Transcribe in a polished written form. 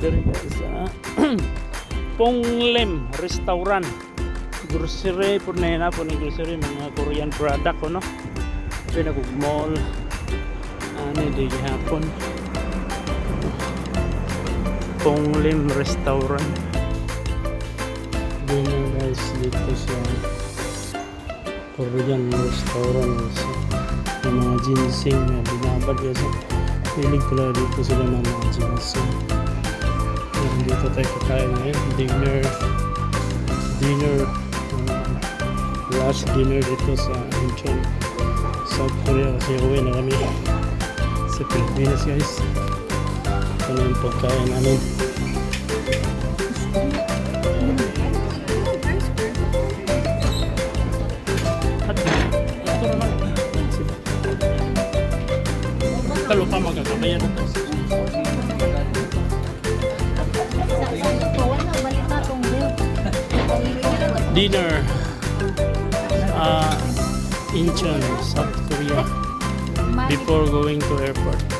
Dari sa Ponglem Restaurant. Grocery po na po ni grocery mga Korean product ko no. Pinag mall. Ano di hapon. Ponglem Restaurant. Ganyan guys dito sa Korean restaurant sa mga ginseng na binabad kasi feeling ko lang dito sila ng mga ginseng. Dito tayo kakain ngayon dinner last dinner dito sa Incheon, South Korea kasi uwi na kami sa Pilipinas guys. Ito na yung pagkain namin. Ito naman talo pa magkakabayan ito. Dinner Incheon, South Korea before going to airport.